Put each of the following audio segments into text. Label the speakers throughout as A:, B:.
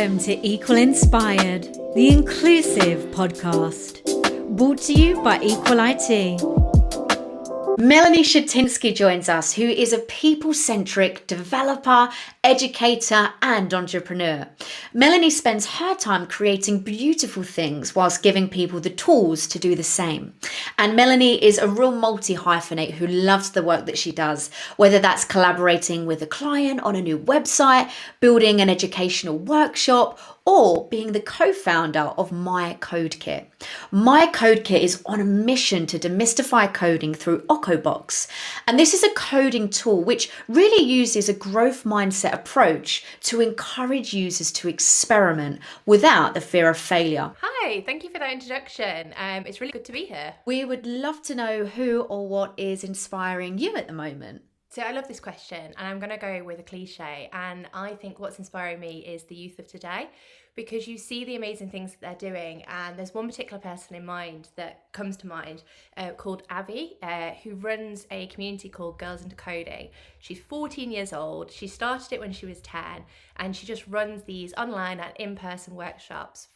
A: Welcome to Equal Inspired, the inclusive podcast, brought to you by Equal IT. Melanie Shatinsky joins us, who is a people-centric developer, educator, and entrepreneur. Melanie spends her time creating beautiful things whilst giving people the tools to do the same. And Melanie is a real multi-hyphenate who loves the work that she does, whether that's collaborating with a client on a new website, building an educational workshop, or being the co-founder of My Code Kit. My Code Kit is on a mission to demystify coding through Okobox. And this is a coding tool which really uses a growth mindset approach to encourage users to experiment without the fear of failure.
B: Hi, thank you for that introduction. It's really good to be here.
A: We would love to know who or what is inspiring you at the moment.
B: So I love this question, and I'm going to go with a cliche. And I think what's inspiring me is the youth of today, because you see the amazing things that they're doing. And there's one particular person in mind that comes to mind called Avi, who runs a community called Girls Into Coding. She's 14 years old. She started it when she was 10, and she just runs these online and in-person workshops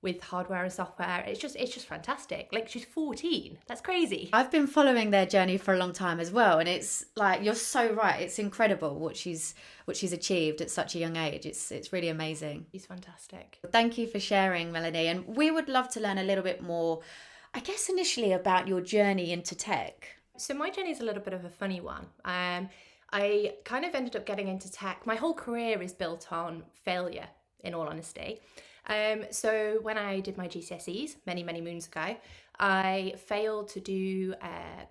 B: with hardware and software. It's just fantastic. Like, she's 14. That's crazy.
A: I've been following their journey for a long time as well, and it's like, you're so right. It's incredible what she's achieved at such a young age. It's really amazing.
B: She's fantastic.
A: Thank you for sharing, Melanie. And we would love to learn a little bit more, I guess, initially about your journey into tech.
B: So my journey is a little bit of a funny one. I kind of ended up getting into tech. My whole career is built on failure, in all honesty. So when I did my GCSEs many moons ago, I failed to do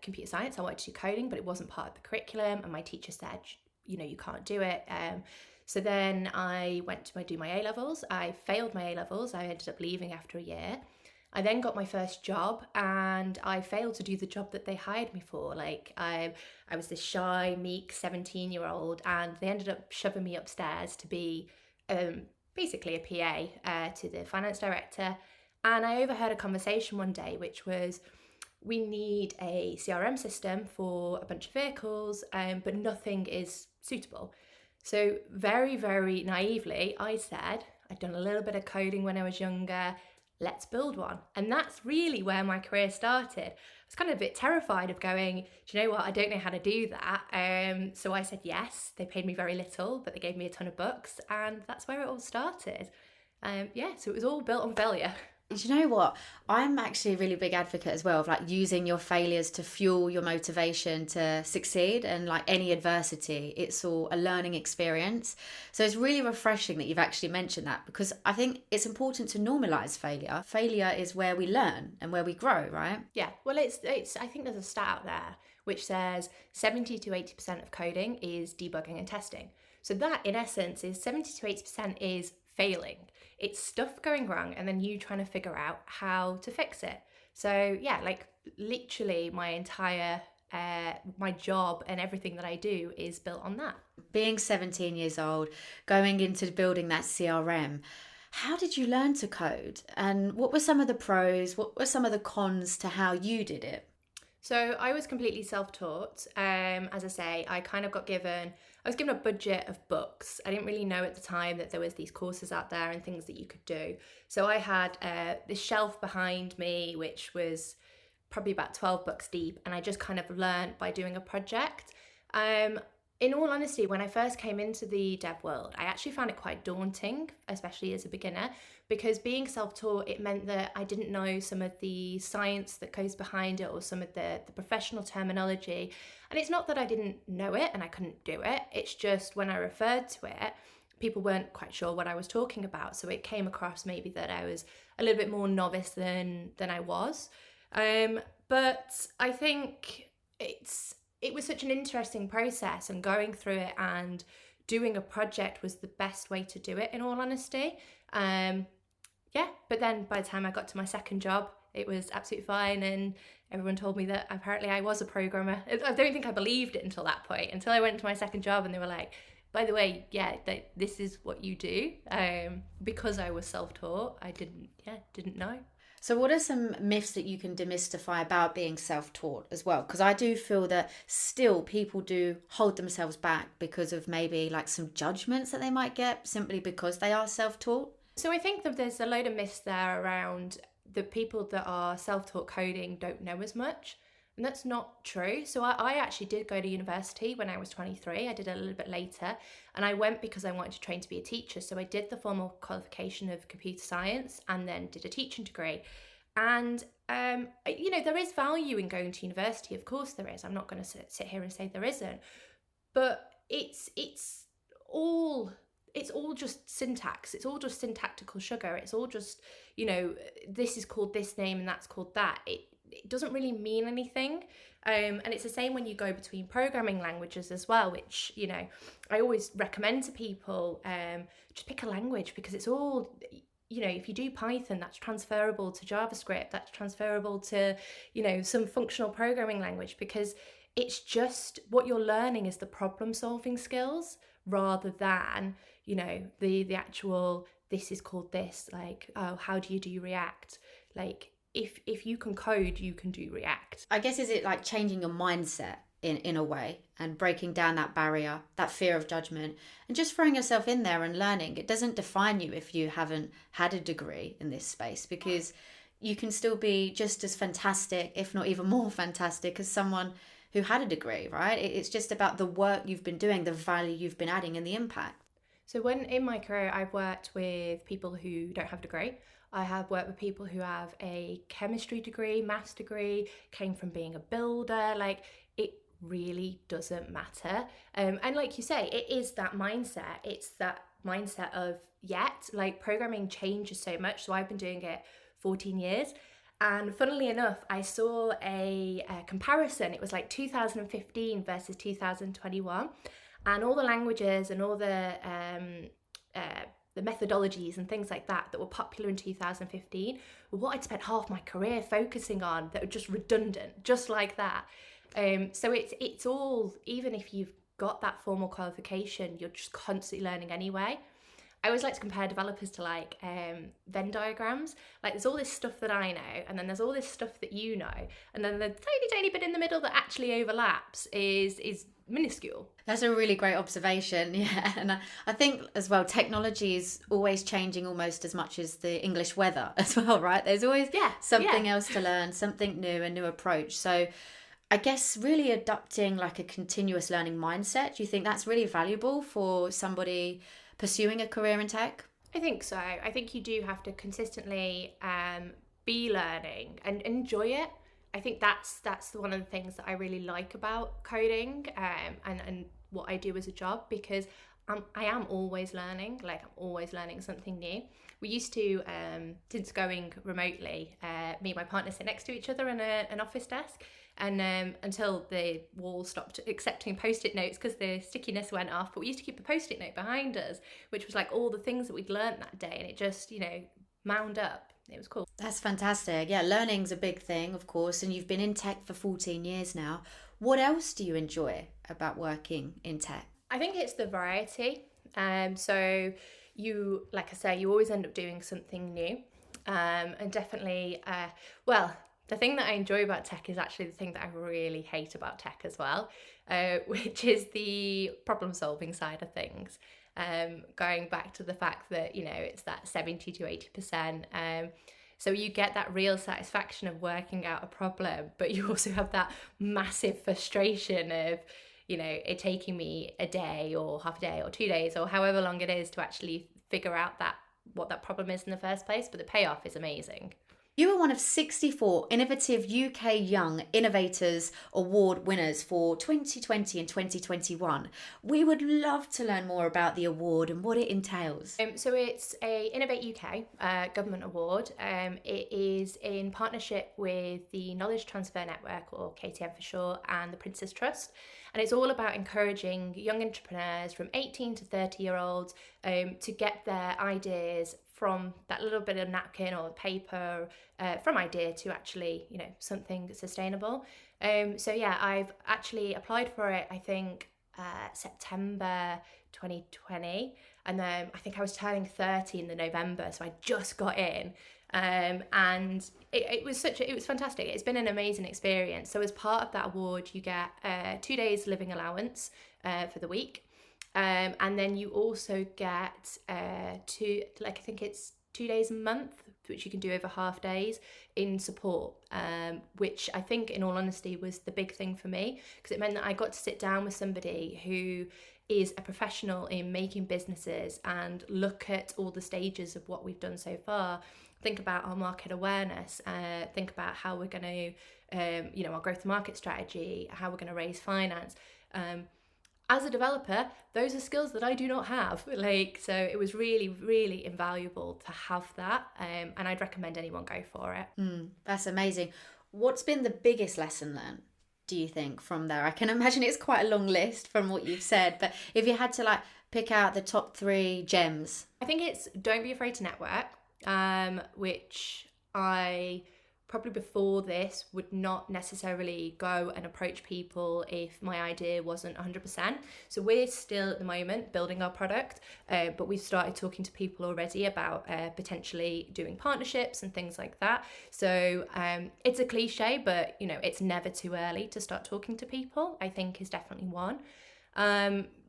B: computer science. I wanted to do coding, but it wasn't part of the curriculum. And my teacher said, you can't do it. So then I went to do my A-levels. I failed my A-levels. I ended up leaving after a year. I then got my first job, and I failed to do the job that they hired me for. Like, I was this shy, meek 17-year-old, and they ended up shoving me upstairs to be basically a PA to the finance director. And I overheard a conversation one day, which was, we need a CRM system for a bunch of vehicles, but nothing is suitable. So very, very naively, I said, I'd done a little bit of coding when I was younger, let's build one. And that's really where my career started. I was kind of a bit terrified of going, do you know what, I don't know how to do that. So I said yes. They paid me very little, but they gave me a ton of books, and that's where it all started. So it was all built on failure.
A: Do you know what? I'm actually a really big advocate as well of like using your failures to fuel your motivation to succeed, and like any adversity, it's all a learning experience. So it's really refreshing that you've actually mentioned that, because I think it's important to normalize failure. Failure is where we learn and where we grow, right?
B: Yeah, well, it's. I think there's a stat out there which says 70 to 80% of coding is debugging and testing. So that, in essence, is 70 to 80% is failing. It's stuff going wrong and then you trying to figure out how to fix it. So yeah, like literally my entire my job and everything that I do is built on that.
A: Being 17 years old, going into building that CRM, how did you learn to code? And what were some of the pros? What were some of the cons to how you did it?
B: So I was completely self-taught. As I say, I was given a budget of books. I didn't really know at the time that there was these courses out there and things that you could do. So I had this shelf behind me, which was probably about 12 books deep. And I just kind of learned by doing a project. In all honesty, when I first came into the dev world, I actually found it quite daunting, especially as a beginner, because being self-taught, it meant that I didn't know some of the science that goes behind it or some of the professional terminology. And it's not that I didn't know it and I couldn't do it. It's just when I referred to it, people weren't quite sure what I was talking about. So it came across maybe that I was a little bit more novice than I was. But I think it was such an interesting process, and going through it and doing a project was the best way to do it, in all honesty. But then by the time I got to my second job, it was absolutely fine, and everyone told me that apparently I was a programmer. I don't think I believed it until that point, until I went to my second job and they were like, by the way, this is what you do. Because I was self-taught, I didn't know.
A: So what are some myths that you can demystify about being self-taught as well? Because I do feel that still people do hold themselves back because of maybe like some judgments that they might get simply because they are self-taught.
B: So I think that there's a load of myths there around the people that are self-taught coding don't know as much. And that's not true. So I actually did go to university when I was 23. I did it a little bit later. And I went because I wanted to train to be a teacher. So I did the formal qualification of computer science and then did a teaching degree. And, there is value in going to university. Of course there is. I'm not going to sit here and say there isn't. But it's all just syntax. It's all just syntactical sugar. It's all just, this is called this name and that's called that. It doesn't really mean anything. And it's the same when you go between programming languages as well, which, I always recommend to people, just pick a language, because it's all, if you do Python, that's transferable to JavaScript, that's transferable to, some functional programming language, because it's just what you're learning is the problem solving skills rather than, the actual, this is called this, like, oh, how do you do React? Like, if you can code, you can do React.
A: I guess, is it like changing your mindset in a way and breaking down that barrier, that fear of judgment, and just throwing yourself in there and learning? It doesn't define you if you haven't had a degree in this space, because you can still be just as fantastic, if not even more fantastic, as someone who had a degree, right? It's just about the work you've been doing, the value you've been adding, and the impact.
B: So when in my career, I've worked with people who don't have a degree. I have worked with people who have a chemistry degree, maths degree, came from being a builder. Like, it really doesn't matter. And like you say, it is that mindset. It's that mindset of like, programming changes so much. So I've been doing it 14 years. And funnily enough, I saw a comparison. It was like 2015 versus 2021. And all the languages and all the methodologies and things like that were popular in 2015 were what I'd spent half my career focusing on, that were just redundant, just like that. So it's all, even if you've got that formal qualification, you're just constantly learning anyway. I always like to compare developers to like Venn diagrams. Like, there's all this stuff that I know, and then there's all this stuff that you know, and then the tiny bit in the middle that actually overlaps is minuscule.
A: That's a really great observation. Yeah. And I think as well, technology is always changing almost as much as the English weather as well, right? There's always something else to learn, something new, a new approach. So I guess really adopting like a continuous learning mindset, do you think that's really valuable for somebody pursuing a career in tech?
B: I think so. I think you do have to consistently be learning and enjoy it. I think that's one of the things that I really like about coding and what I do as a job, because I am always learning. Like, I'm always learning something new. We used to, since going remotely, me and my partner sit next to each other in an office desk, and until the wall stopped accepting post-it notes because the stickiness went off. But we used to keep a post-it note behind us, which was like all the things that we'd learned that day, and it just, mound up. It was cool.
A: That's fantastic. Yeah, learning's a big thing, of course, and you've been in tech for 14 years now. What else do you enjoy about working in tech?
B: I think it's the variety. So you, like I say, you always end up doing something new. And definitely, the thing that I enjoy about tech is actually the thing that I really hate about tech as well, which is the problem solving side of things. Going back to the fact that, it's that 70 to 80%. So you get that real satisfaction of working out a problem, but you also have that massive frustration of, it taking me a day or half a day or 2 days or however long it is to actually figure out what that problem is in the first place. But the payoff is amazing.
A: You were one of 64 innovative UK Young Innovators Award winners for 2020 and 2021. We would love to learn more about the award and what it entails.
B: So it's a Innovate UK government award. It is in partnership with the Knowledge Transfer Network, or KTN for short, and the Prince's Trust. And it's all about encouraging young entrepreneurs from 18 to 30-year-olds to get their ideas from that little bit of napkin or paper, from idea to actually, something sustainable. I've actually applied for it, I think, September 2020. And then I think I was turning 30 in the November, so I just got in. And it was fantastic. It's been an amazing experience. So as part of that award, you get 2 days living allowance for the week. And then you also get I think it's 2 days a month, which you can do over half days in support, which I think, in all honesty, was the big thing for me, because it meant that I got to sit down with somebody who is a professional in making businesses and look at all the stages of what we've done so far. Think about our market awareness, think about how we're going to, our growth market strategy, how we're going to raise finance. As a developer, those are skills that I do not have. So it was really, really invaluable to have that. And I'd recommend anyone go for it.
A: That's amazing. What's been the biggest lesson learned, do you think, from there? I can imagine it's quite a long list from what you've said, but if you had to pick out the top 3 gems.
B: I think it's don't be afraid to network, which I probably before this would not necessarily go and approach people if my idea wasn't 100%. So we're still at the moment building our product, but we've started talking to people already about potentially doing partnerships and things like that. So it's a cliche, but it's never too early to start talking to people, I think, is definitely one.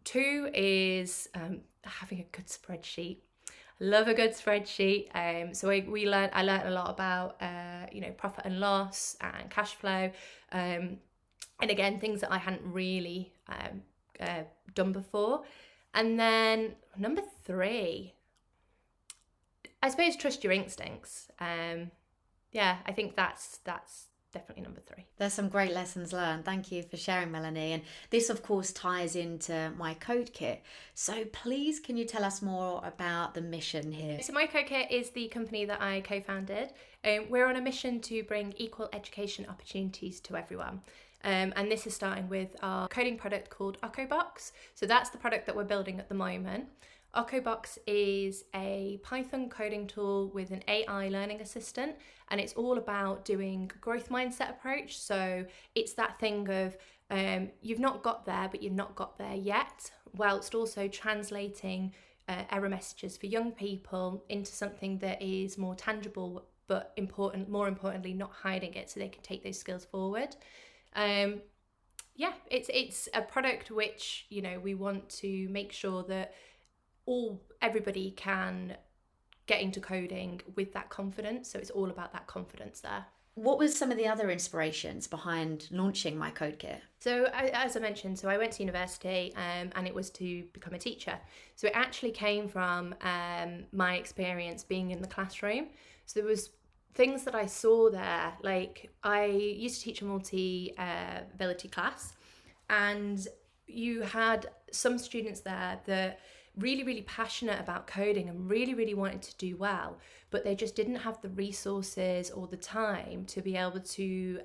B: 2 is having a good spreadsheet. Love a good spreadsheet. So I learned a lot about profit and loss and cash flow, and again, things that I hadn't really done before. And then number 3, I suppose, trust your instincts. I think that's definitely number 3.
A: There's some great lessons learned. Thank you for sharing, Melanie. And this, of course, ties into My Code Kit. So please, can you tell us more about the mission here?
B: So My Code Kit is the company that I co-founded. We're on a mission to bring equal education opportunities to everyone. And this is starting with our coding product called OccoBox. So that's the product that we're building at the moment. OccoBox is a Python coding tool with an AI learning assistant, and it's all about doing growth mindset approach. So it's that thing of you've not got there, but you've not got there yet, whilst also translating error messages for young people into something that is more tangible, but more importantly, not hiding it, so they can take those skills forward. It's a product which we want to make sure that everybody can get into coding with that confidence. So it's all about that confidence there.
A: What was some of the other inspirations behind launching My Code Kit?
B: So as I mentioned, I went to university and it was to become a teacher. So it actually came from my experience being in the classroom. So there was things that I saw there. I used to teach a multi-ability class, and you had some students there that really, really passionate about coding and really, really wanted to do well, but they just didn't have the resources or the time to be able to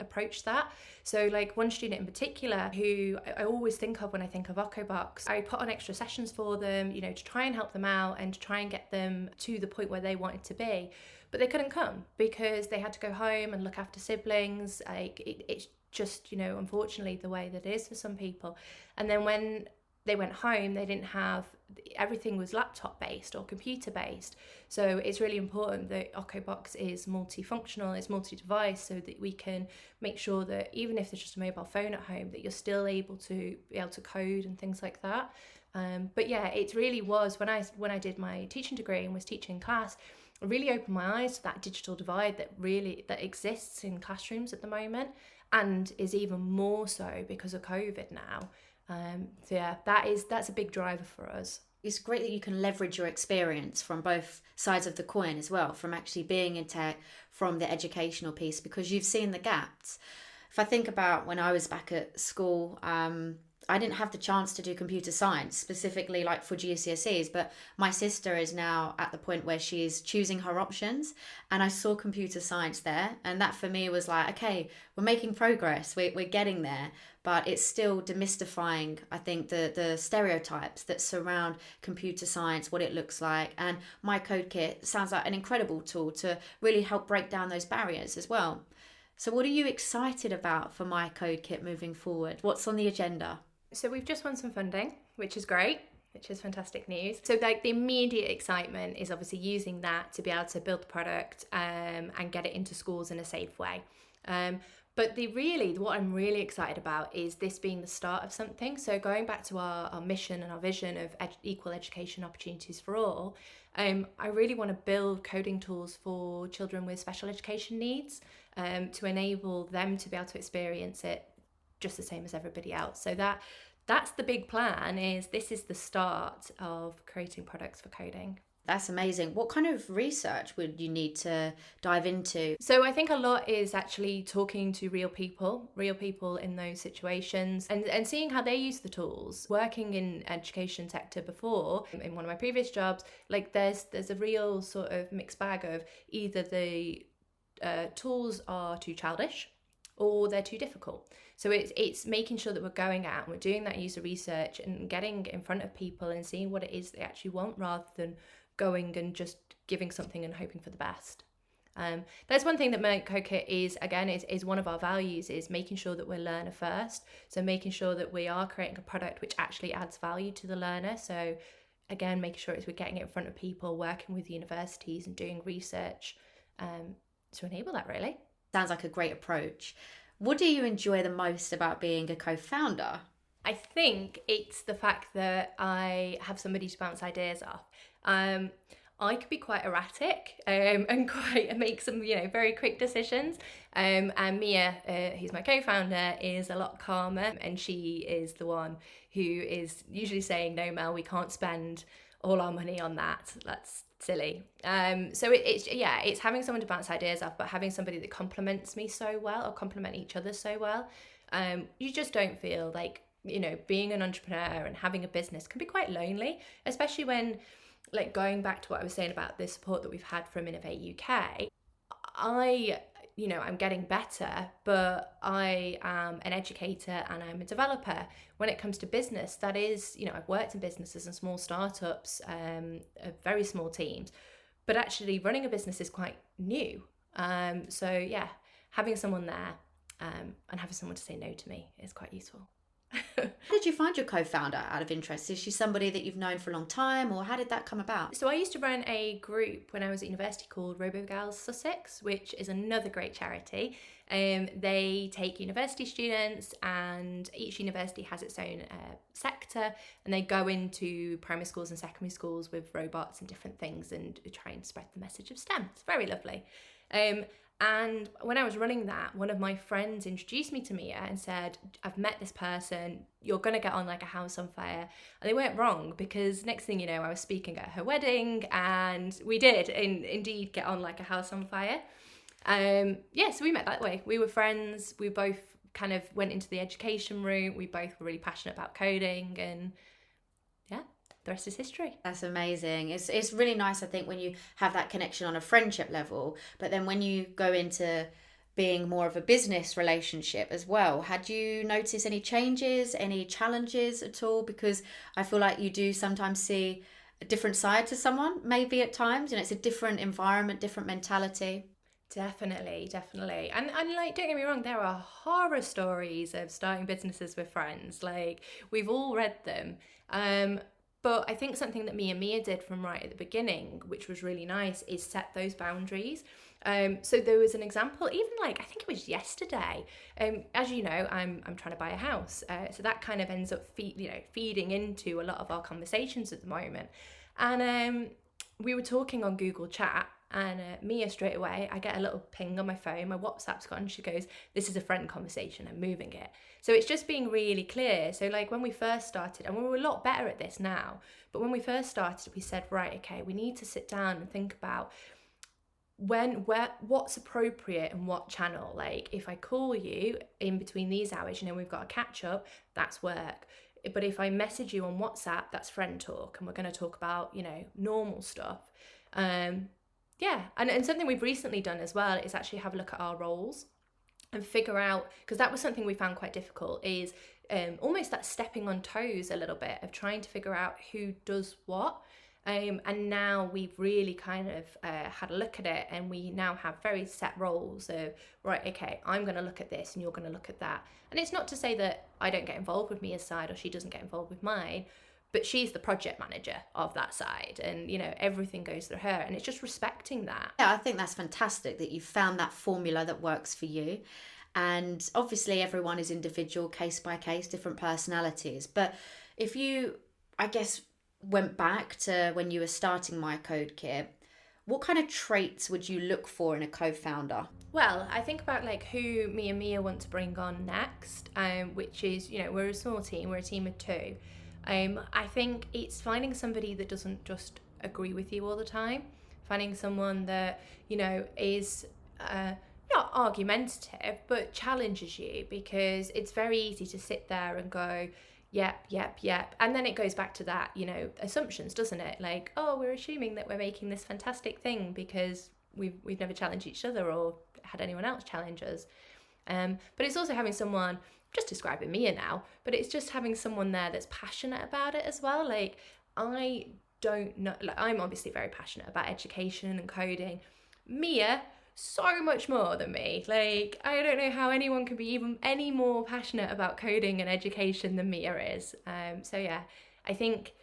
B: approach that. So one student in particular who I always think of when I think of OccoBox, I put on extra sessions for them, to try and help them out and to try and get them to the point where they wanted to be. But they couldn't come because they had to go home and look after siblings. It's just, unfortunately the way that it is for some people. And then when they went home, they didn't have, everything was laptop based or computer based. So it's really important that OccoBox is multifunctional, it's multi-device, so that we can make sure that even if there's just a mobile phone at home, that you're still able to code and things like that. But yeah, it really was, when I did my teaching degree and was teaching class, it really opened my eyes to that digital divide that exists in classrooms at the moment, and is even more so because of COVID now. That's a big driver for us.
A: It's great that you can leverage your experience from both sides of the coin as well, from actually being in tech, from the educational piece, because you've seen the gaps. If I think about when I was back at school, I didn't have the chance to do computer science, specifically for GCSEs, but my sister is now at the point where she's choosing her options, and I saw computer science there, and that for me was okay, we're making progress, we're getting there, but it's still demystifying, I think, the stereotypes that surround computer science, what it looks like, and My Code Kit sounds like an incredible tool to really help break down those barriers as well. So what are you excited about for My Code Kit moving forward? What's on the agenda?
B: So we've just won some funding, which is great. which is fantastic news. So like the immediate excitement is obviously using that to be able to build the product and get it into schools in a safe way. But what I'm really excited about is this being the start of something. So going back to our mission and our vision of equal education opportunities for all, I really want to build coding tools for children with special education needs to enable them to be able to experience it just the same as everybody else. So that's the big plan. This is the start of creating products for coding.
A: That's amazing. What kind of research would you need to dive into?
B: So I think a lot is actually talking to real people in those situations and seeing how they use the tools. Working in education sector before, in one of my previous jobs, like there's a real sort of mixed bag of either the tools are too childish or they're too difficult. So it's making sure that we're going out and we're doing that user research and getting in front of people and seeing what it is they actually want rather than going and just giving something and hoping for the best. That's one thing that Merck Co-Kit is one of our values, is making sure that we're learner first. So making sure that we are creating a product which actually adds value to the learner. So again, making sure we're getting it in front of people, working with universities and doing research to enable that, really.
A: Sounds like a great approach. What do you enjoy the most about being a co-founder?
B: I think it's the fact that I have somebody to bounce ideas off. I could be quite erratic and make some very quick decisions. And Mia, who's my co-founder, is a lot calmer, and she is the one who is usually saying, "No, Mel, we can't spend all our money on that. That's silly." So it's having someone to bounce ideas off, but having somebody that complements me so well, or complement each other so well. You just don't feel like, being an entrepreneur and having a business can be quite lonely, especially when, like, going back to what I was saying about the support that we've had from Innovate UK, I'm getting better, but I am an educator and I'm a developer. When it comes to business, that is, I've worked in businesses and small startups, very small teams, but actually running a business is quite new. So yeah, having someone there and having someone to say no to me is quite useful.
A: How did you find your co-founder, out of interest? Is she somebody that you've known for a long time, or how did that come about?
B: So I used to run a group when I was at university called RoboGals Sussex, which is another great charity. They take university students, and each university has its own sector, and they go into primary schools and secondary schools with robots and different things and try and spread the message of STEM. It's very lovely. And when I was running that, one of my friends introduced me to Mia and said, "I've met this person, you're going to get on like a house on fire." And they weren't wrong, because next thing you know, I was speaking at her wedding, and we did indeed get on like a house on fire. So we met that way. We were friends. We both kind of went into the education route. We both were really passionate about coding, and the rest is history.
A: That's amazing. It's really nice, I think, when you have that connection on a friendship level, but then when you go into being more of a business relationship as well, had you noticed any changes, any challenges at all? Because I feel like you do sometimes see a different side to someone, maybe at times, it's a different environment, different mentality.
B: Definitely. And like, don't get me wrong, there are horror stories of starting businesses with friends. Like, we've all read them. But I think something that me and Mia did from right at the beginning, which was really nice, is set those boundaries. So there was an example, even like, I think it was yesterday. As you know, I'm trying to buy a house. So that kind of ends up feeding into a lot of our conversations at the moment. And we were talking on Google Chat, and Mia, straight away, I get a little ping on my phone, my WhatsApp's gone, she goes, "This is a friend conversation, I'm moving it." So it's just being really clear. So like when we first started, and we're a lot better at this now, but when we first started, we said, right, okay, we need to sit down and think about what's appropriate and what channel. Like, if I call you in between these hours, we've got a catch up, that's work. But if I message you on WhatsApp, that's friend talk, and we're going to talk about, normal stuff. And something we've recently done as well is actually have a look at our roles and figure out, because that was something we found quite difficult, is almost that stepping on toes a little bit of trying to figure out who does what. And now we've really kind of had a look at it, and we now have very set roles of, right, okay, I'm going to look at this and you're going to look at that. And it's not to say that I don't get involved with Mia's side or she doesn't get involved with mine, but she's the project manager of that side, and everything goes through her, and it's just respecting that.
A: Yeah, I think that's fantastic that you found that formula that works for you. And obviously everyone is individual, case by case, different personalities. But if you, I guess, went back to when you were starting My Code Kit, what kind of traits would you look for in a co-founder?
B: Well, I think about like who me and Mia want to bring on next, which is, we're a small team, we're a team of two. I think it's finding somebody that doesn't just agree with you all the time, finding someone that, is not argumentative, but challenges you, because it's very easy to sit there and go, yep. And then it goes back to that, assumptions, doesn't it? Like, oh, we're assuming that we're making this fantastic thing because we've never challenged each other or had anyone else challenge us. But it's also having someone, just describing Mia now, but it's just having someone there that's passionate about it as well. Like, I don't know, like, I'm obviously very passionate about education and coding. Mia, so much more than me. Like, I don't know how anyone can be even any more passionate about coding and education than Mia is. So yeah, I think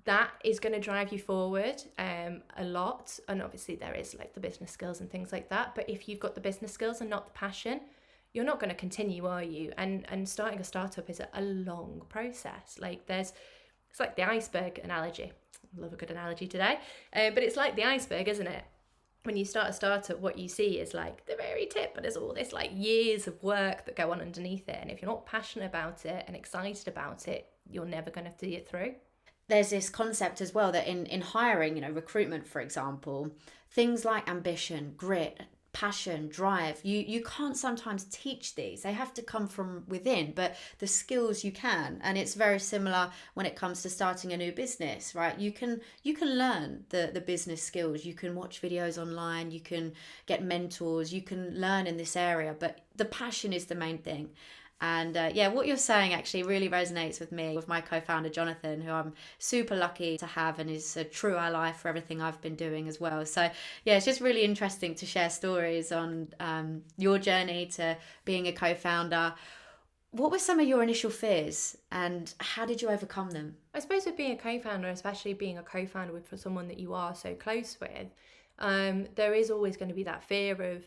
B: that is going to drive you forward a lot. And obviously there is like the business skills and things like that, but if you've got the business skills and not the passion, you're not going to continue, are you? And starting a startup is a long process. Like, it's like the iceberg analogy. I love a good analogy today. But it's like the iceberg, isn't it? When you start a startup, what you see is like the very tip, but there's all this like years of work that go on underneath it. And if you're not passionate about it and excited about it, you're never going to see it through.
A: There's this concept as well that in hiring, recruitment, for example, things like ambition, grit, passion, drive, you can't sometimes teach these. They have to come from within, but the skills you can. And it's very similar when it comes to starting a new business, right? You can learn the business skills. You can watch videos online, you can get mentors, you can learn in this area, but the passion is the main thing. And what you're saying actually really resonates with me, with my co-founder Jonathan, who I'm super lucky to have and is a true ally for everything I've been doing as well. So yeah, it's just really interesting to share stories on your journey to being a co-founder. What were some of your initial fears and how did you overcome them?
B: I suppose with being a co-founder, especially being a co-founder with for someone that you are so close with, there is always going to be that fear of,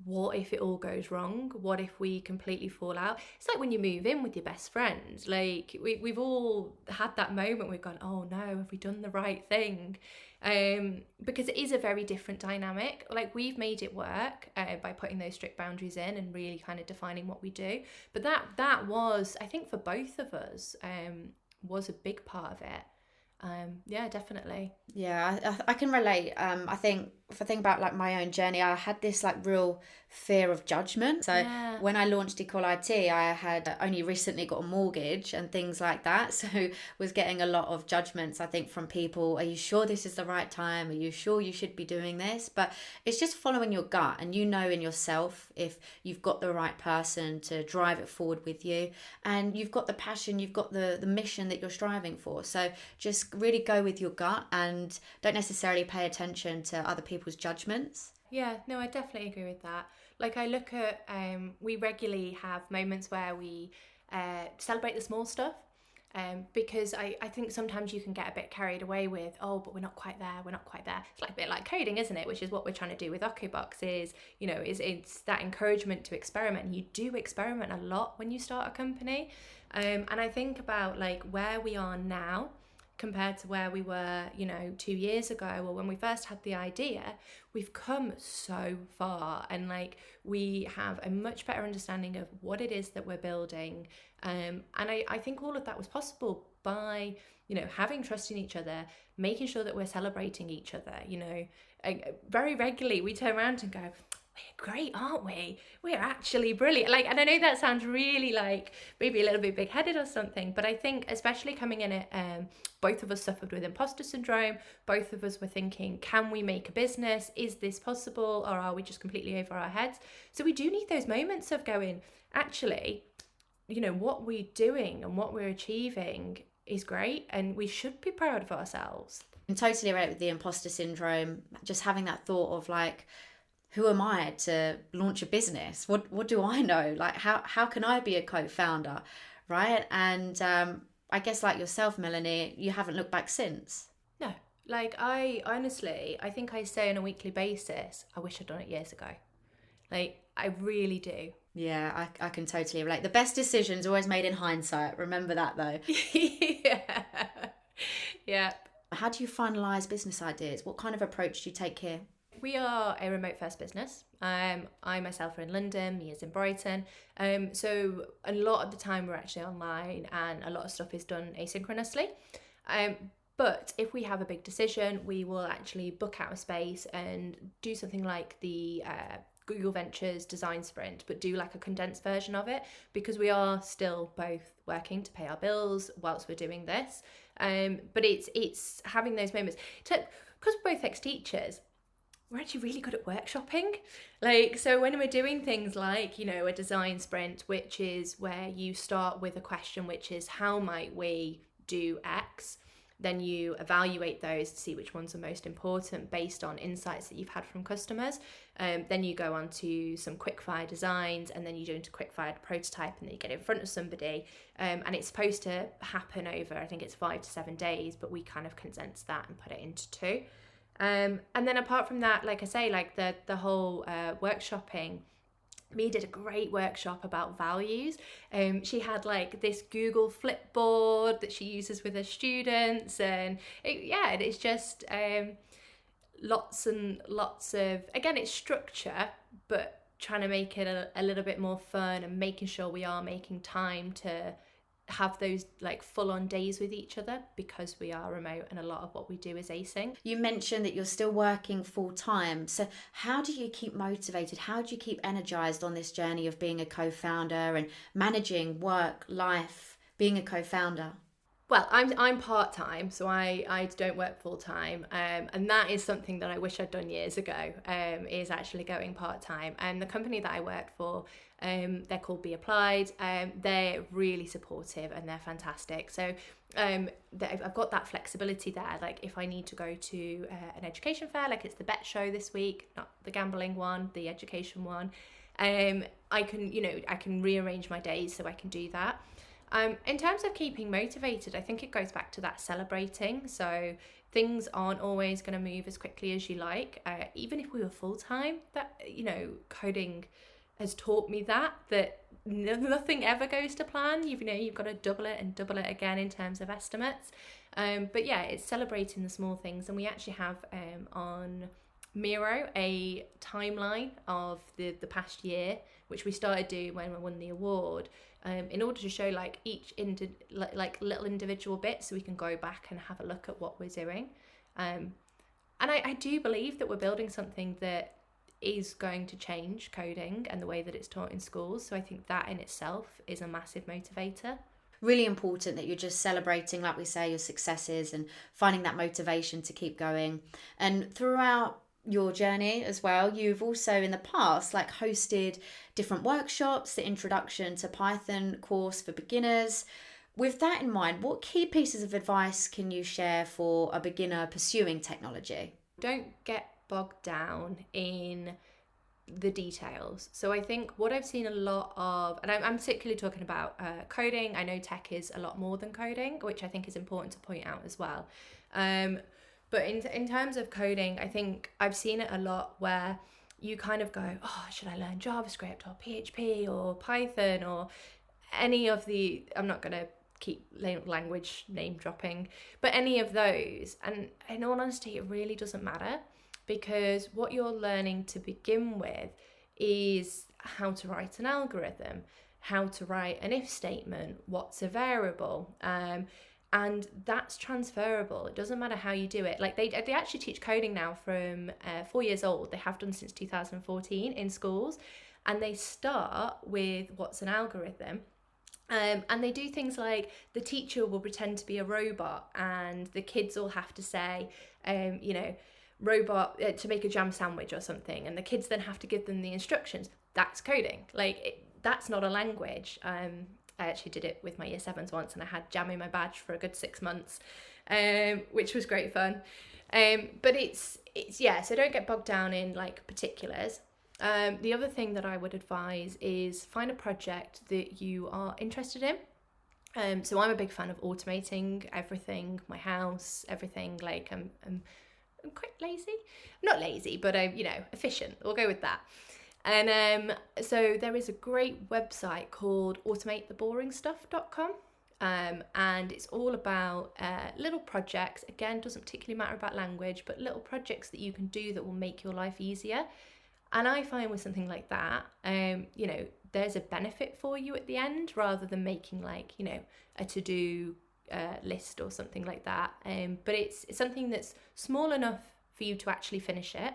B: what if it all goes wrong? What if we completely fall out? It's like when you move in with your best friend. Like, we've all had that moment. We've gone, oh no, have we done the right thing? Because it is a very different dynamic. Like, we've made it work by putting those strict boundaries in and really kind of defining what we do. But that was, I think, for both of us, was a big part of it. Yeah, definitely.
A: Yeah, I can relate. I think if I think about like my own journey, I had this like real fear of judgment. So when I launched Equal IT, I had only recently got a mortgage and things like that. So was getting a lot of judgments, I think, from people. Are you sure this is the right time? Are you sure you should be doing this? But it's just following your gut, and in yourself if you've got the right person to drive it forward with you, and you've got the passion, you've got the mission that you're striving for. So just really go with your gut and don't necessarily pay attention to other people's judgments.
B: Yeah, no, I definitely agree with that. Like, I look at, we regularly have moments where we celebrate the small stuff. Because I think sometimes you can get a bit carried away with, oh, but we're not quite there. It's like a bit like coding, isn't it? Which is what we're trying to do with OccuBox it's that encouragement to experiment. You do experiment a lot when you start a company. And I think about like where we are now compared to where we were, 2 years ago, or when we first had the idea. We've come so far, and like we have a much better understanding of what it is that we're building. And I think all of that was possible by, having trust in each other, making sure that we're celebrating each other. Very regularly we turn around and go, we're great, aren't we? We're actually brilliant. Like, and I know that sounds really like maybe a little bit big-headed or something, but I think especially coming in at, both of us suffered with imposter syndrome. Both of us were thinking, can we make a business? Is this possible? Or are we just completely over our heads? So we do need those moments of going, actually, what we're doing and what we're achieving is great, and we should be proud of ourselves.
A: I'm totally right with the imposter syndrome. Just having that thought of like, who am I to launch a business? What do I know? Like, how can I be a co-founder, right? And I guess like yourself, Melanie, you haven't looked back since.
B: No, like I honestly, I think I say on a weekly basis, I wish I'd done it years ago. Like I really do.
A: Yeah, I can totally relate. The best decisions always made in hindsight. Remember that though.
B: Yeah. Yeah.
A: How do you finalise business ideas? What kind of approach do you take here?
B: We are a remote first business. I myself are in London, Mia's in Brighton. So a lot of the time we're actually online and a lot of stuff is done asynchronously. But if we have a big decision, we will actually book out a space and do something like the Google Ventures design sprint, but do like a condensed version of it because we are still both working to pay our bills whilst we're doing this. But it's having those moments. Because we're both ex-teachers, we're actually really good at workshopping. Like, so when we're doing things like, a design sprint, which is where you start with a question, which is how might we do X? Then you evaluate those to see which ones are most important based on insights that you've had from customers. Then you go on to some quickfire designs, and then you do into quickfire prototype, and then you get in front of somebody. And it's supposed to happen over, I think it's 5 to 7 days, but we kind of condense that and put it into 2. And then apart from that, like I say, like the whole workshopping, Mia did a great workshop about values. She had like this Google Flipboard that she uses with her students, and it's just lots and lots of, again, it's structure, but trying to make it a little bit more fun and making sure we are making time to have those like full-on days with each other because we are remote and a lot of what we do is async.
A: You mentioned that you're still working full-time. So how do you keep motivated? How do you keep energized on this journey of being a co-founder and managing work, life, being a co-founder?
B: Well, I'm part-time, so I don't work full-time, and that is something that I wish I'd done years ago, is actually going part-time. And the company that I work for, they're called Be Applied. They're really supportive and they're fantastic. So I've got that flexibility there. Like if I need to go to an education fair, like it's the Bet Show this week, not the gambling one, the education one, I can rearrange my days so I can do that. In terms of keeping motivated, I think it goes back to that celebrating. So things aren't always going to move as quickly as you like. Even if we were full-time, that, coding has taught me that nothing ever goes to plan. You've got to double it and double it again in terms of estimates. But yeah, it's celebrating the small things. And we actually have on Miro a timeline of the past year, which we started doing when we won the award, in order to show like each little individual bit, so we can go back and have a look at what we're doing. And I do believe that we're building something that is going to change coding and the way that it's taught in schools. So I think that in itself is a massive motivator.
A: Really important that you're just celebrating, like we say, your successes and finding that motivation to keep going. And throughout your journey as well, you've also in the past like hosted different workshops, the introduction to Python course for beginners. With that in mind, what key pieces of advice can you share for a beginner pursuing technology?
B: Don't get bogged down in the details. So I think what I've seen a lot of, and I'm particularly talking about coding. I know tech is a lot more than coding, which I think is important to point out as well. But in terms of coding, I think I've seen it a lot where you kind of go, oh, should I learn JavaScript or PHP or Python or any of the, I'm not going to keep language name dropping, but any of those. And in all honesty, it really doesn't matter, because what you're learning to begin with is how to write an algorithm, how to write an if statement, what's a variable, and that's transferable. It doesn't matter how you do it. Like they actually teach coding now from 4 years old. They have done since 2014 in schools, and they start with what's an algorithm. And they do things like the teacher will pretend to be a robot, and the kids all have to say, robot to make a jam sandwich or something, and the kids then have to give them the instructions. That's coding. That's not a language. I actually did it with my year 7s once, and I had jam in my badge for a good 6 months, which was great fun. But it's so don't get bogged down in like particulars. The other thing that I would advise is find a project that you are interested in. So I'm a big fan of automating everything, my house, everything. Like I'm quite lazy, not lazy, but I'm, efficient. We'll go with that. And so there is a great website called automatetheboringstuff.com. And it's all about little projects. Again, doesn't particularly matter about language, but little projects that you can do that will make your life easier. And I find with something like that, there's a benefit for you at the end rather than making a to-do list or something like that. But it's something that's small enough for you to actually finish it,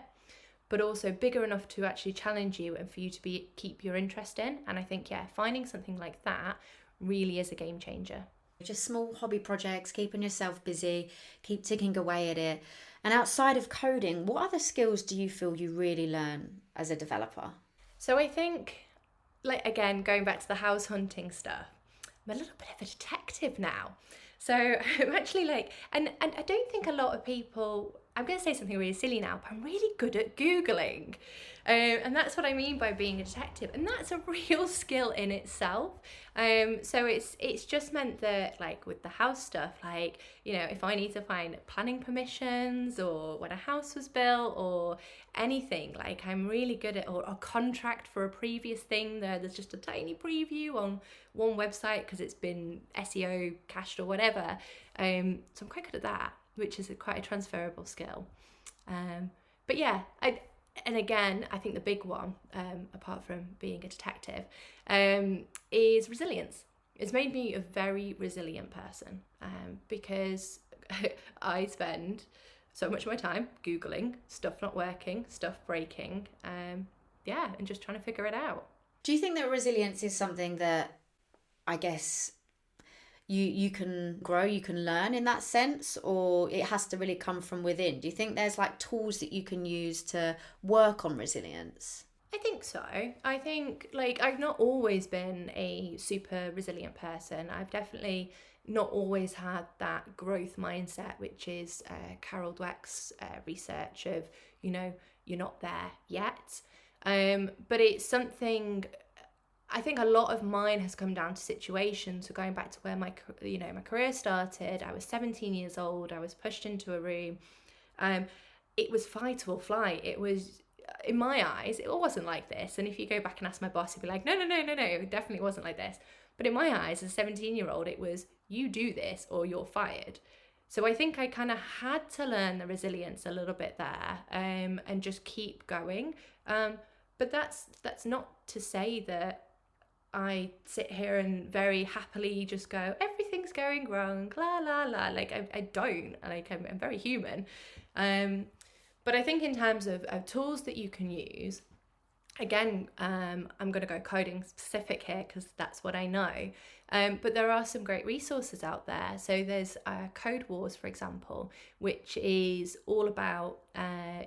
B: but also bigger enough to actually challenge you and for you to keep your interest in. And I think, finding something like that really is a game changer.
A: Just small hobby projects, keeping yourself busy, keep ticking away at it. And outside of coding, what other skills do you feel you really learn as a developer?
B: So I think, again, going back to the house hunting stuff, I'm a little bit of a detective now. So I'm actually and I don't think a lot of people, I'm going to say something really silly now, but I'm really good at Googling. And that's what I mean by being a detective. And that's a real skill in itself. So it's just meant that, with the house stuff, if I need to find planning permissions or when a house was built or anything, I'm really good at, or a contract for a previous thing, there's just a tiny preview on one website because it's been SEO cached or whatever. So I'm quite good at that, which is quite a transferable skill. But yeah, and again, I think the big one, apart from being a detective, is resilience. It's made me a very resilient person, because I spend so much of my time Googling stuff not working, stuff breaking, and just trying to figure it out.
A: Do you think that resilience is something that, I guess, you can grow, you can learn in that sense, or it has to really come from within? Do you think there's tools that you can use to work on resilience?
B: I think so. I think I've not always been a super resilient person. I've definitely not always had that growth mindset, which is Carol Dweck's research of, you're not there yet. But it's something, I think a lot of mine has come down to situations. So going back to where my career started, I was 17 years old. I was pushed into a room. It was fight or flight. It was, in my eyes, it wasn't like this. And if you go back and ask my boss, he'd be like, no, it definitely wasn't like this. But in my eyes, as a 17-year-old, it was, you do this or you're fired. So I think I kind of had to learn the resilience a little bit there, and just keep going. But that's not to say that I sit here and very happily just go, everything's going wrong, la la la. I don't. I'm very human. But I think in terms of tools that you can use, again, I'm going to go coding specific here because that's what I know. But there are some great resources out there. So there's Code Wars, for example, which is all about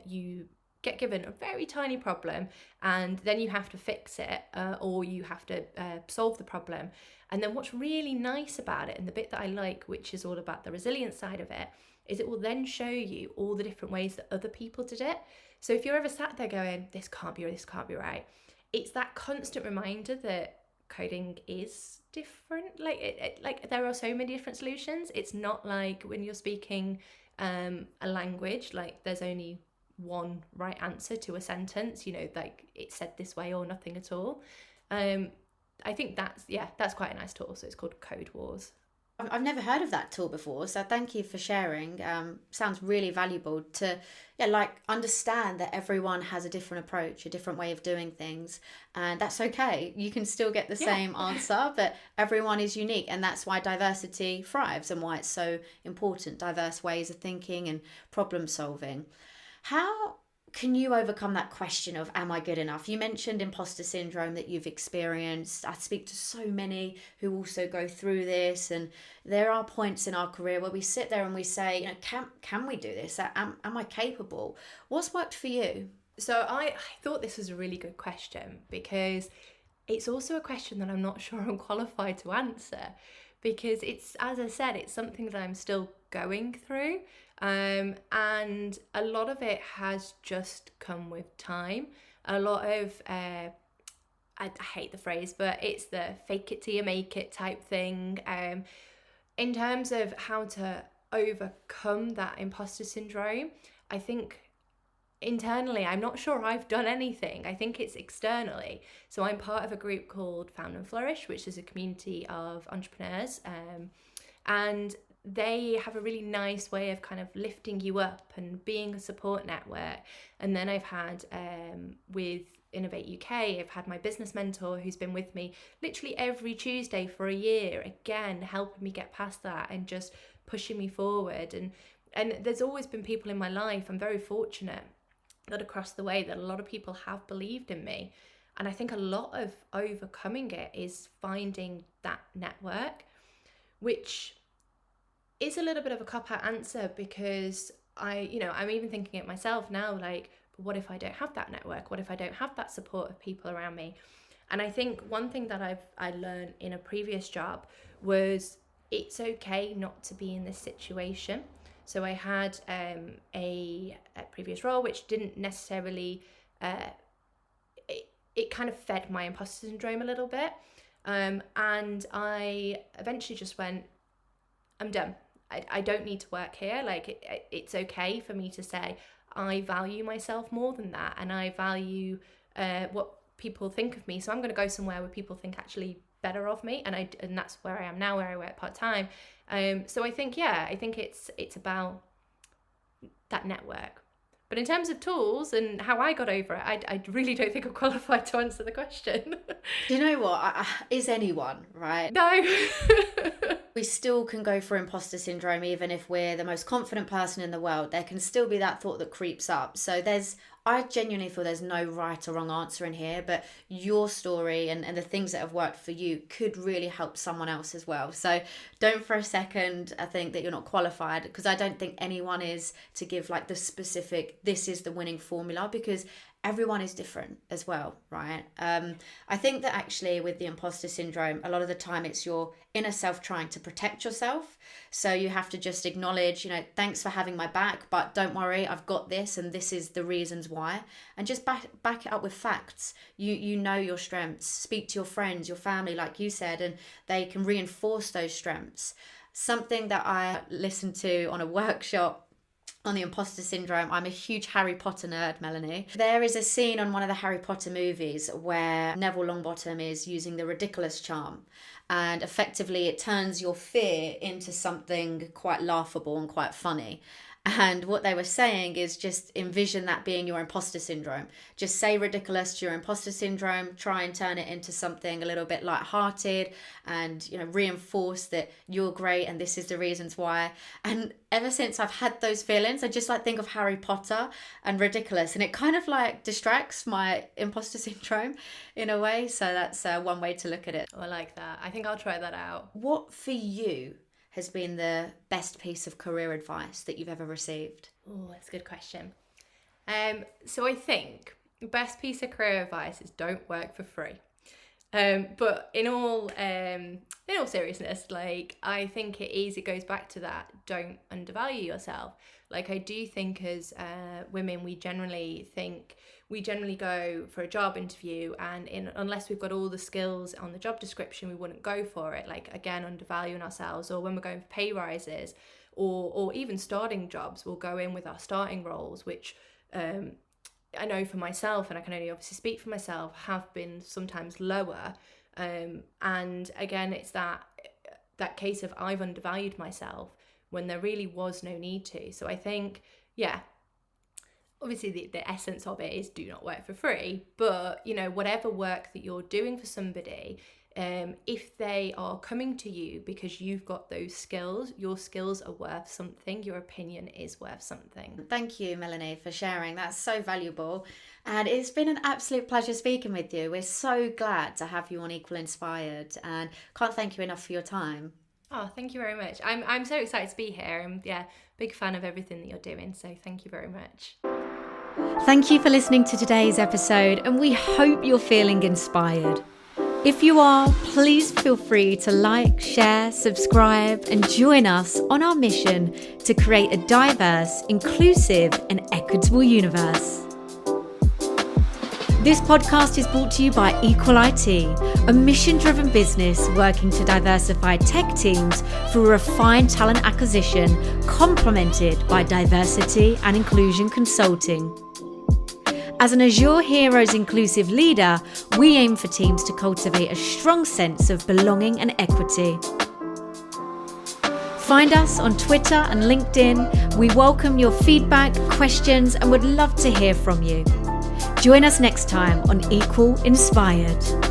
B: you get given a very tiny problem and then you have to fix it, or you have to solve the problem. And then what's really nice about it, and the bit that I like, which is all about the resilience side of it, is it will then show you all the different ways that other people did it. So if you're ever sat there going, this can't be right, it's that constant reminder that coding is different. There are so many different solutions. It's not like when you're speaking a language, there's only one right answer to a sentence, it's said this way or nothing at all. I think that's quite a nice tool. So it's called Code Wars.
A: I've never heard of that tool before, so thank you for sharing. Sounds really valuable to understand that everyone has a different approach, a different way of doing things, and that's okay. You can still get the same answer, but everyone is unique, and that's why diversity thrives and why it's so important. Diverse ways of thinking and problem solving. How can you overcome that question of, am I good enough? You mentioned imposter syndrome that you've experienced. I speak to so many who also go through this, and there are points in our career where we sit there and we say, can we do this? Am I capable? What's worked for you?
B: So I thought this was a really good question, because it's also a question that I'm not sure I'm qualified to answer, because it's, as I said, it's something that I'm still going through. And a lot of it has just come with time. A lot of, I I hate the phrase, but it's the fake it till you make it type thing. In terms of how to overcome that imposter syndrome, I think internally, I'm not sure I've done anything. I think it's externally. So I'm part of a group called Found and Flourish, which is a community of entrepreneurs. And they have a really nice way of kind of lifting you up and being a support network. And then I've had with Innovate UK, I've had my business mentor who's been with me literally every Tuesday for a year, again, helping me get past that and just pushing me forward. And there's always been people in my life. I'm very fortunate that across the way that a lot of people have believed in me. And I think a lot of overcoming it is finding that network, which is a little bit of a cop-out answer, because I'm even thinking it myself now, like, what if I don't have that network? What if I don't have that support of people around me? And I think one thing that I learned in a previous job was it's okay not to be in this situation. So I had a previous role which didn't necessarily, it kind of fed my imposter syndrome a little bit. And I eventually just went, I'm done. I don't need to work here. Like it's okay for me to say, I value myself more than that. And I value what people think of me. So I'm going to go somewhere where people think actually better of me. And that's where I am now, where I work part-time. So I think it's about that network. But in terms of tools and how I got over it, I really don't think I'm qualified to answer the question.
A: Do you know what? Is anyone, right?
B: No.
A: We still can go for imposter syndrome, even if we're the most confident person in the world. There can still be that thought that creeps up. So I genuinely feel there's no right or wrong answer in here, but your story and the things that have worked for you could really help someone else as well. So don't for a second think that you're not qualified, because I don't think anyone is to give like the specific, this is the winning formula, because everyone is different as well, right? I think that actually with the imposter syndrome, a lot of the time it's your inner self trying to protect yourself. So you have to just acknowledge, thanks for having my back, but don't worry, I've got this, and this is the reasons why. And just back it up with facts. You know your strengths. Speak to your friends, your family, like you said, and they can reinforce those strengths. Something that I listened to on a workshop on the imposter syndrome. I'm a huge Harry Potter nerd, Melanie. There is a scene on one of the Harry Potter movies where Neville Longbottom is using the ridiculous charm, and effectively it turns your fear into something quite laughable and quite funny. And what they were saying is just envision that being your imposter syndrome. Just say ridiculous to your imposter syndrome, try and turn it into something a little bit lighthearted, and reinforce that you're great and this is the reasons why. And ever since I've had those feelings, I just think of Harry Potter and ridiculous, and it kind of distracts my imposter syndrome in a way. So that's one way to look at it.
B: Oh, I like that. I think I'll try that out.
A: What for you has been the best piece of career advice that you've ever received?
B: Oh, that's a good question. So I think the best piece of career advice is don't work for free. But in all seriousness, I think it goes back to that, don't undervalue yourself. I do think as women, we generally go for a job interview, and unless we've got all the skills on the job description, we wouldn't go for it. Again, undervaluing ourselves. Or when we're going for pay rises, or even starting jobs, we'll go in with our starting roles, which I know for myself, and I can only obviously speak for myself, have been sometimes lower. And again, it's that case of I've undervalued myself when there really was no need to. So I think, obviously the essence of it is do not work for free, but whatever work that you're doing for somebody, if they are coming to you because you've got those skills, your skills are worth something, your opinion is worth something.
A: Thank you, Melanie, for sharing. That's so valuable. And it's been an absolute pleasure speaking with you. We're so glad to have you on Equal Inspired, and can't thank you enough for your time.
B: Oh, thank you very much. I'm so excited to be here. I'm big fan of everything that you're doing. So thank you very much.
A: Thank you for listening to today's episode, and we hope you're feeling inspired. If you are, please feel free to like, share, subscribe, and join us on our mission to create a diverse, inclusive, and equitable universe. This podcast is brought to you by Equal IT, a mission-driven business working to diversify tech teams through refined talent acquisition, complemented by diversity and inclusion consulting. As an Azure Heroes inclusive leader, we aim for teams to cultivate a strong sense of belonging and equity. Find us on Twitter and LinkedIn. We welcome your feedback, questions, and would love to hear from you. Join us next time on Equal Inspired.